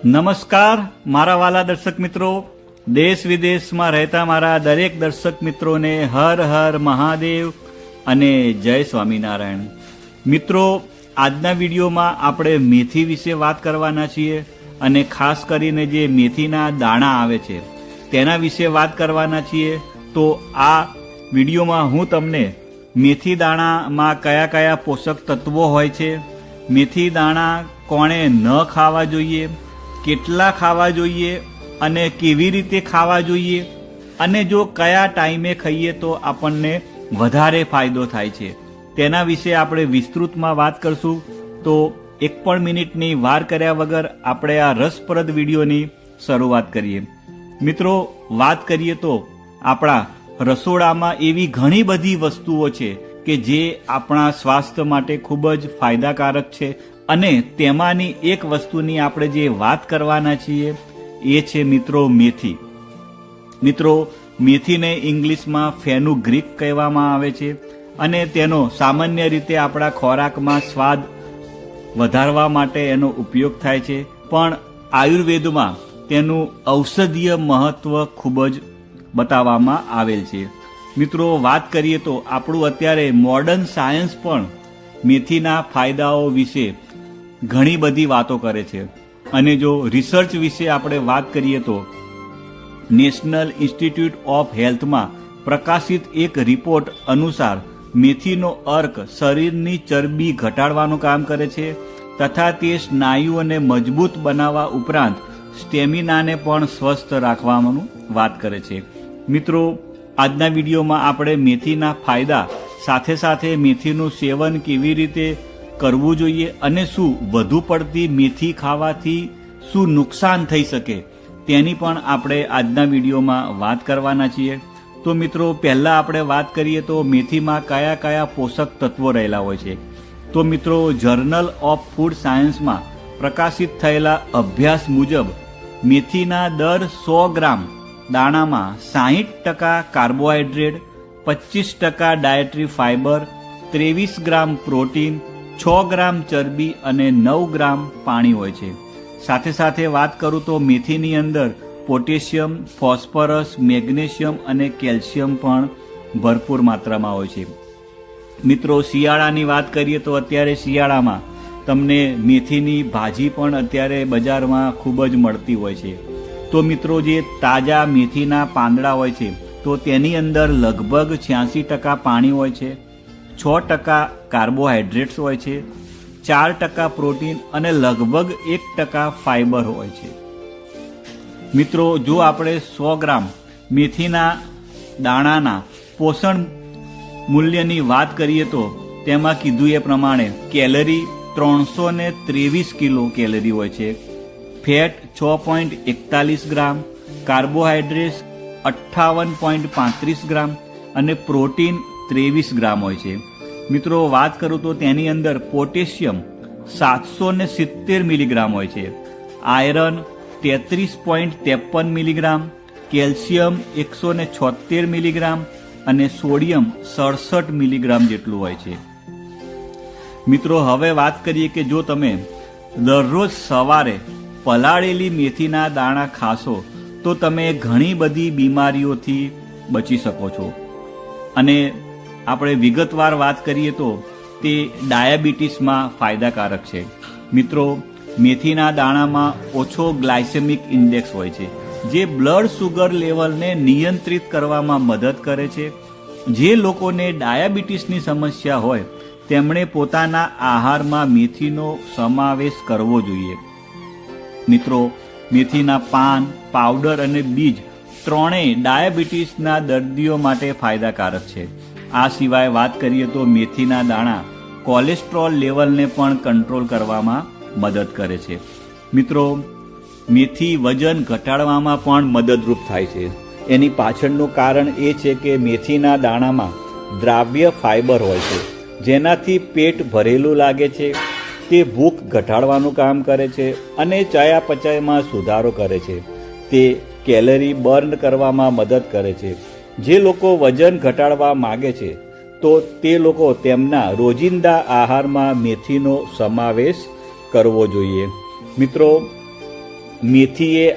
નમસ્કાર મારા વાલા દર્શક મિત્રો, દેશ વિદેશમાં રહેતા મારા દરેક દર્શક મિત્રોને હર હર મહાદેવ અને જય સ્વામિનારાયણ. મિત્રો, આજના વિડીયોમાં આપણે મેથી વિશે વાત કરવાના છીએ અને ખાસ કરીને જે મેથીના દાણા આવે છે તેના વિશે વાત કરવાના છીએ. તો આ વિડીયોમાં હું તમને મેથી દાણામાં કયા કયા પોષક તત્વો હોય છે, મેથી દાણા કોણે ન ખાવા જોઈએ, કેટલા ખાવા જોઈએ અને કેવી રીતે ખાવા જોઈએ, અને જો કયા ટાઈમે ખાઈએ તો આપણને વધારે ફાયદો થાય છે તેના વિશે આપણે વિસ્તૃતમાં વાત કરશું. તો એક પણ મિનિટની વાર કર્યા વગર આપણે આ રસપ્રદ વિડીયોની શરૂઆત કરીએ. મિત્રો, વાત કરીએ તો આપણા રસોડામાં એવી ઘણી બધી વસ્તુઓ છે કે જે આપણા સ્વાસ્થ્ય માટે ખૂબ જ ફાયદાકારક છે, અને તેમાંની એક વસ્તુની આપણે જે વાત કરવાના છીએ એ છે મિત્રો મેથી. મિત્રો, મેથીને ઇંગ્લિશમાં ફેનુગ્રીક કહેવામાં આવે છે અને તેનો સામાન્ય રીતે આપણા ખોરાકમાં સ્વાદ વધારવા માટે એનો ઉપયોગ થાય છે, પણ આયુર્વેદમાં તેનું ઔષધીય મહત્વ ખૂબ જ બતાવવામાં આવેલ છે. મિત્રો, વાત કરીએ તો આપણું અત્યારે મોડર્ન સાયન્સ પણ મેથીના ફાયદાઓ વિશે ઘણી બધી વાતો કરે છે. અને જો રિસર્ચ વિશે આપણે વાત કરીએ તો નેશનલ ઇન્સ્ટિટ્યૂટ ઓફ હેલ્થમાં પ્રકાશિત એક રિપોર્ટ અનુસાર મેથીનો અર્ક શરીરની ચરબી ઘટાડવાનું કામ કરે છે તથા તે સ્નાયુઓને મજબૂત બનાવવા ઉપરાંત સ્ટેમિનાને પણ સ્વસ્થ રાખવાનું વાત કરે છે. મિત્રો, આજના વિડીયોમાં આપણે મેથીના ફાયદા સાથે સાથે મેથીનું સેવન કેવી રીતે કરવું જોઈએ અને શું વધુ પડતી મેથી ખાવાથી શું નુકસાન થઈ શકે તેની પણ આપણે આજના વિડીયોમાં વાત કરવાના છીએ. તો મિત્રો, પહેલાં આપણે વાત કરીએ તો મેથીમાં કયા કયા પોષક તત્વો રહેલા હોય છે. તો મિત્રો, જર્નલ ઓફ ફૂડ સાયન્સમાં પ્રકાશિત થયેલા અભ્યાસ મુજબ મેથીના દર 100 ગ્રામ દાણામાં 60% કાર્બોહાઈડ્રેટ, 25% ડાયટરી ફાઇબર, 23 ગ્રામ પ્રોટીન, 6 ગ્રામ ચરબી અને 9 ગ્રામ પાણી હોય છે. સાથે સાથે વાત કરું તો મેથીની અંદર પોટેશિયમ, ફોસ્ફરસ, મેગ્નેશિયમ અને કેલ્શિયમ પણ ભરપૂર માત્રામાં હોય છે. મિત્રો, શિયાળાની વાત કરીએ તો અત્યારે શિયાળામાં તમને મેથીની ભાજી પણ અત્યારે બજારમાં ખૂબ જ મળતી હોય છે. તો મિત્રો, જે તાજા મેથીના પાંદડા હોય છે તો તેની અંદર લગભગ 86% પાણી હોય છે, 6% કાર્બોહાઈડ્રેટ્સ હોય છે, 4% પ્રોટીન અને લગભગ 1% ફાઇબર હોય છે. મિત્રો, જો આપણે 100 ગ્રામ મેથીના દાણાના પોષણ મૂલ્યની વાત કરીએ તો તેમાં કીધું એ પ્રમાણે કેલરી 323 કિલો કેલરી હોય છે, ફેટ 6.41 ગ્રામ, કાર્બોહાઈડ્રેટ્સ 58.35 ગ્રામ અને પ્રોટીન 23 ગ્રામ હોય છે. મિત્રો, વાત કરું તો તેની અંદર પોટેશિયમ 770 મિલીગ્રામ હોય છે, આયરન 33.53 મિલીગ્રામ, કેલ્શિયમ 176 મિલીગ્રામ અને સોડિયમ 67 મિલીગ્રામ જેટલું હોય છે. મિત્રો, હવે વાત કરીએ કે જો તમે દરરોજ સવારે પલાળેલી મેથીના દાણા ખાશો તો તમે ઘણી બધી બીમારીઓથી બચી શકો છો. અને આપણે વિગતવાર વાત કરીએ તો તે ડાયાબિટીસમાં ફાયદાકારક છે. મિત્રો, મેથીના દાણામાં ઓછો ગ્લાયસેમિક ઇન્ડેક્સ હોય છે જે બ્લડ સુગર લેવલને નિયંત્રિત કરવામાં મદદ કરે છે. જે લોકોને ડાયાબિટીસની સમસ્યા હોય તેમણે પોતાના આહારમાં મેથીનો સમાવેશ કરવો જોઈએ. મિત્રો, મેથીના પાન, પાવડર અને બીજ ત્રણેય ડાયાબિટીસના દર્દીઓ માટે ફાયદાકારક છે. આ સિવાય વાત કરીએ તો મેથીના દાણા કોલેસ્ટ્રોલ લેવલને પણ કંટ્રોલ કરવામાં મદદ કરે છે. મિત્રો, મેથી વજન ઘટાડવામાં પણ મદદરૂપ થાય છે. એની પાછળનું કારણ એ છે કે મેથીના દાણામાં દ્રાવ્ય ફાઇબર હોય છે જેનાથી પેટ ભરેલું લાગે છે, તે ભૂખ ઘટાડવાનું કામ કરે છે અને ચયાપચયમાં સુધારો કરે છે. તે કેલરી બર્ન કરવામાં મદદ કરે છે. જે લોકો વજન ઘટાડવા માગે છે તો તે લોકો તેમના રોજિંદા આહારમાં મેથીનો સમાવેશ કરવો જોઈએ. મિત્રો, મેથી એ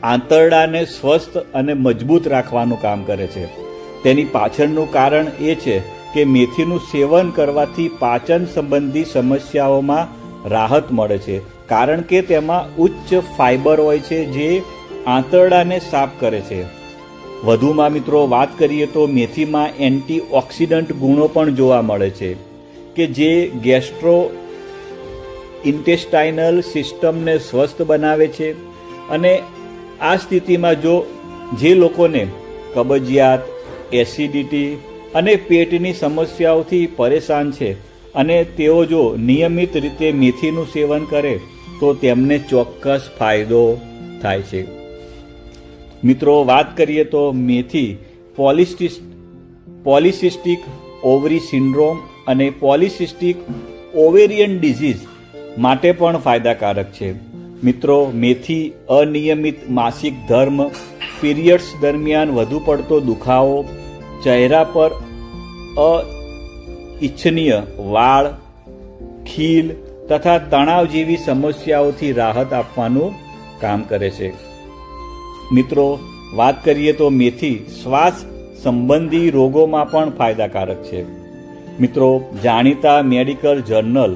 આંતરડાને સ્વસ્થ અને મજબૂત રાખવાનું કામ કરે છે. તેની પાછળનું કારણ એ છે કે મેથીનું સેવન કરવાથી પાચન સંબંધી સમસ્યાઓમાં રાહત મળે છે, કારણ કે તેમાં ઉચ્ચ ફાઇબર હોય છે જે આંતરડાને સાફ કરે છે. વધુમાં મિત્રો વાત કરીએ તો મેથીમાં એન્ટીઓક્સિડન્ટ ગુણો પણ જોવા મળે છે કે જે ગેસ્ટ્રો ઇન્ટેસ્ટાઇનલ સિસ્ટમને સ્વસ્થ બનાવે છે. અને આ સ્થિતિમાં જે લોકોને કબજિયાત, એસિડિટી અને પેટની સમસ્યાઓથી પરેશાન છે અને તેઓ જો નિયમિત રીતે મેથીનું સેવન કરે તો તેમને ચોક્કસ ફાયદો થાય છે. મિત્રો વાત કરીએ તો મેથી પોલિસિસ્ટિક ઓવરી સિન્ડ્રોમ અને પોલિસિસ્ટિક ઓવેરિયન ડિઝીઝ માટે પણ ફાયદાકારક છે. મિત્રો મેથી અનિયમિત માસિક ધર્મ, પીરિયડ્સ દરમિયાન વધુ પડતો દુખાવો, ચહેરા પર અનિચ્છનીય વાળ, ખીલ તથા તણાવ જેવી સમસ્યાઓથી રાહત આપવાનું કામ કરે છે. મિત્રો વાત કરીએ તો મેથી શ્વાસ સંબંધી રોગોમાં પણ ફાયદાકારક છે. મિત્રો જાણીતા medical journal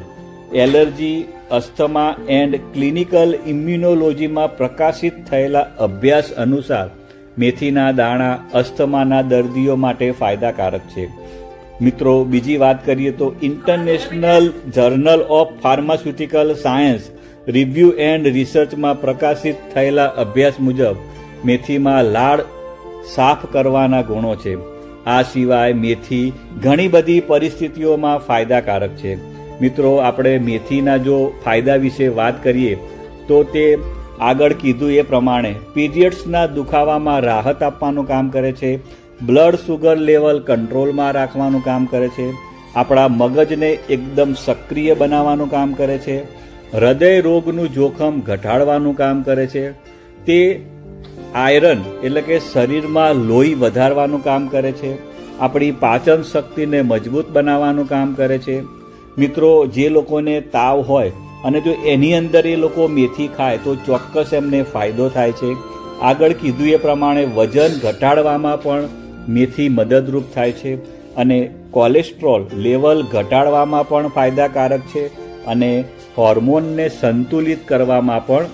allergy, asthma and clinical ઇમ્યુનોલોજીમાં પ્રકાશિત થયેલા અભ્યાસ અનુસાર મેથીના દાણા અસ્થમાના દર્દીઓ માટે ફાયદાકારક છે. મિત્રો બીજી વાત કરીએ તો international journal of pharmaceutical science review and રિસર્ચમાં પ્રકાશિત થયેલા અભ્યાસ મુજબ મેથીમાં લાળ સાફ કરવાના ગુણો છે. આ સિવાય મેથી ઘણી બધી પરિસ્થિતિઓમાં ફાયદાકારક છે. મિત્રો આપણે મેથીના જો ફાયદા વિશે વાત કરીએ તો તે આગળ કીધું એ પ્રમાણે પીરિયડ્સના દુખાવામાં રાહત આપવાનું કામ કરે છે, બ્લડ સુગર લેવલ કંટ્રોલમાં રાખવાનું કામ કરે છે, આપણા મગજને એકદમ સક્રિય બનાવવાનું કામ કરે છે, હૃદય રોગનું જોખમ ઘટાડવાનું કામ કરે છે, તે આયરન એટલે કે શરીરમાં લોહી વધારવાનું કામ કરે છે, આપણી પાચન શક્તિને મજબૂત બનાવવાનું કામ કરે છે. મિત્રો જે લોકોને તાવ હોય અને જો એની અંદર એ લોકો મેથી ખાય તો ચોક્કસ એમને ફાયદો થાય છે. આગળ કીધું એ પ્રમાણે વજન ઘટાડવામાં પણ મેથી મદદરૂપ થાય છે અને કોલેસ્ટ્રોલ લેવલ ઘટાડવામાં પણ ફાયદાકારક છે અને હોર્મોનને સંતુલિત કરવામાં પણ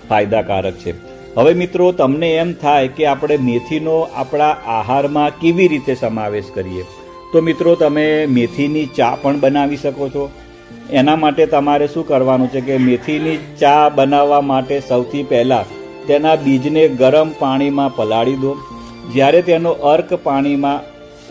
ફાયદાકારક છે. હવે મિત્રો તમને એમ થાય કે આપણે મેથીનો આપણા આહારમાં કેવી રીતે સમાવેશ કરીએ, તો મિત્રો તમે મેથીની ચા પણ બનાવી શકો છો. એના માટે તમારે શું કરવાનું છે કે મેથીની ચા બનાવવા માટે સૌથી પહેલાં તેના બીજને ગરમ પાણીમાં પલાળી દો. જ્યારે તેનો અર્ક પાણીમાં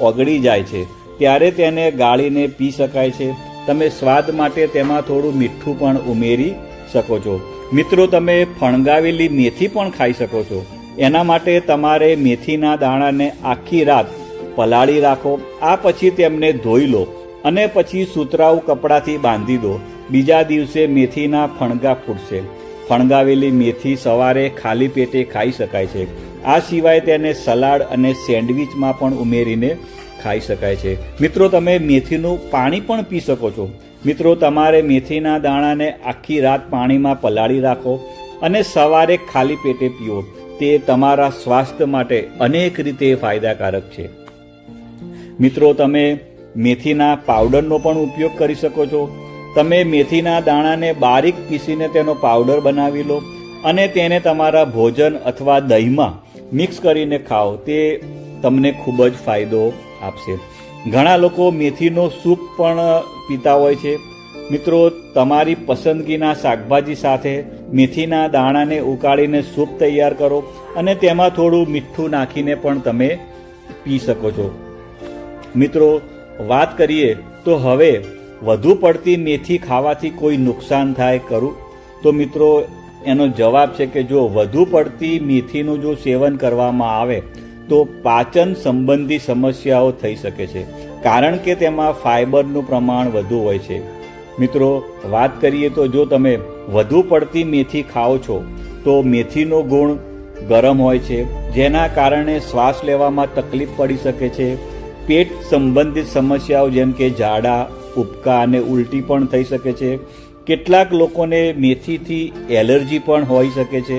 ઓગળી જાય છે ત્યારે તેને ગાળીને પી શકાય છે. તમે સ્વાદ માટે તેમાં થોડું મીઠું પણ ઉમેરી શકો છો. મિત્રો તમે ફણગાવેલી મેથી પણ ખાઈ શકો છો. એના માટે તમારે મેથીના દાણાને આખી રાત પલાળી રાખો. આ પછી તેમને ધોઈ લો અને પછી સુતરાઉ કપડાથી બાંધી દો. બીજા દિવસે મેથીના ફણગા ફૂટશે. ફણગાવેલી મેથી સવારે ખાલી પેટે ખાઈ શકાય છે. આ સિવાય તેને સલાડ અને સેન્ડવિચમાં પણ ઉમેરીને ખાઈ શકાય છે. મિત્રો તમે મેથીનું પાણી પણ પી શકો છો. મિત્રો તમારે મેથીના દાણાને આખી રાત પાણીમાં પલાળી રાખો અને સવારે ખાલી પેટે પીઓ. તે તમારા સ્વાસ્થ્ય માટે અનેક રીતે ફાયદાકારક છે. મિત્રો તમે મેથીના પાવડરનો પણ ઉપયોગ કરી શકો છો. તમે મેથીના દાણાને બારીક પીસીને તેનો પાવડર બનાવી લો અને તેને તમારા ભોજન અથવા દહીંમાં મિક્સ કરીને ખાઓ. તે તમને ખૂબ જ ફાયદો આપશે. ઘણા લોકો મેથીનો સૂપ પણ પીતા હોય છે. મિત્રો તમારી પસંદગીના શાકભાજી સાથે મેથીના દાણાને ઉકાળીને સૂપ તૈયાર કરો અને તેમાં થોડું મીઠું નાખીને પણ તમે પી શકો છો. મિત્રો વાત કરીએ તો હવે વધુ પડતી મેથી ખાવાથી કોઈ નુકસાન થાય ખરું? તો મિત્રો એનો જવાબ છે કે જો વધુ પડતી મેથીનું જો સેવન કરવામાં આવે તો પાચન સંબંધી સમસ્યાઓ થઈ શકે છે, કારણ કે તેમાં ફાઇબરનું પ્રમાણ વધુ હોય છે. મિત્રો વાત કરીએ તો જો તમે વધુ પડતી મેથી ખાઓ છો તો મેથીનો ગુણ ગરમ હોય છે, જેના કારણે શ્વાસ લેવામાં તકલીફ પડી શકે છે. પેટ સંબંધિત સમસ્યાઓ જેમ કે ઝાડા, ઉબકા અને ઉલટી પણ થઈ શકે છે. કેટલાક લોકોને મેથીથી એલર્જી પણ હોઈ શકે છે.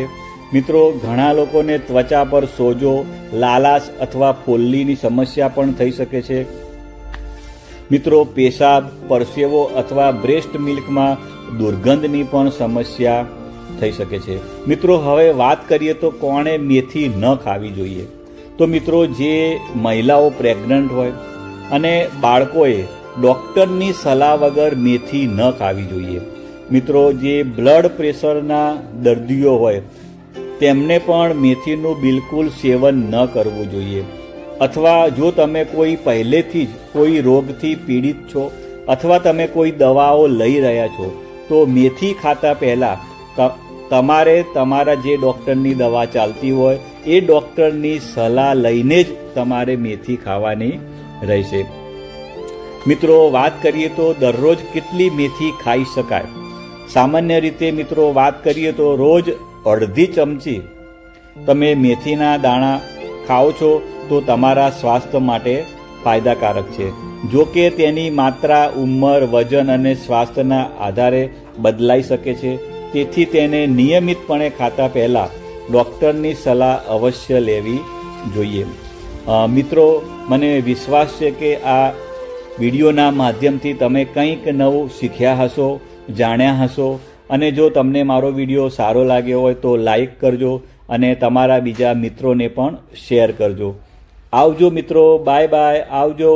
મિત્રો, ઘણા લોકોને ત્વચા પર સોજો, લાલાશ અથવા ફોલ્લીની સમસ્યા પણ થઈ શકે છે. મિત્રો, પેશાબ, પરસેવો અથવા બ્રેસ્ટ મિલ્કમાં દુર્ગંધની પણ સમસ્યા થઈ શકે છે. મિત્રો, હવે વાત કરીએ તો કોણે મેથી ન ખાવી જોઈએ. તો મિત્રો, જે મહિલાઓ પ્રેગ્નન્ટ હોય અને બાળકોએ ડૉક્ટરની સલાહ વગર મેથી ન ખાવી જોઈએ. મિત્રો, જે બ્લડ પ્રેશરના દર્દીઓ હોય તેમને પણ મેથીનું બિલકુલ સેવન ન કરવું જોઈએ. અથવા જો તમે કોઈ પહેલેથી જ કોઈ રોગથી પીડિત છો અથવા તમે કોઈ દવાઓ લઈ રહ્યા છો તો મેથી ખાતા પહેલાં તમારે તમારા જે ડૉક્ટરની દવા ચાલતી હોય એ ડૉક્ટરની સલાહ લઈને જ તમારે મેથી ખાવાની રહેશે. મિત્રો, વાત કરીએ તો દરરોજ કેટલી મેથી ખાઈ શકાય. સામાન્ય રીતે મિત્રો વાત કરીએ તો રોજ અડધી ચમચી તમે મેથીના દાણા ખાઓ છો તો તમારા સ્વાસ્થ્ય માટે ફાયદાકારક છે. જો કે તેની માત્રા ઉંમર, વજન અને સ્વાસ્થ્યના આધારે બદલાઈ શકે છે. તેથી તેને નિયમિતપણે ખાતા પહેલાં ડૉક્ટરની સલાહ અવશ્ય લેવી જોઈએ. મિત્રો, મને વિશ્વાસ છે કે આ વિડીયોના માધ્યમથી તમે કંઈક નવું શીખ્યા હશો, જાણ્યા હશો. અને જો તમને મારો વિડીયો સારો લાગ્યો હોય તો લાઈક કરજો અને તમારા બીજા મિત્રોને પણ શેર કરજો. આવજો મિત્રો, બાય બાય, આવજો.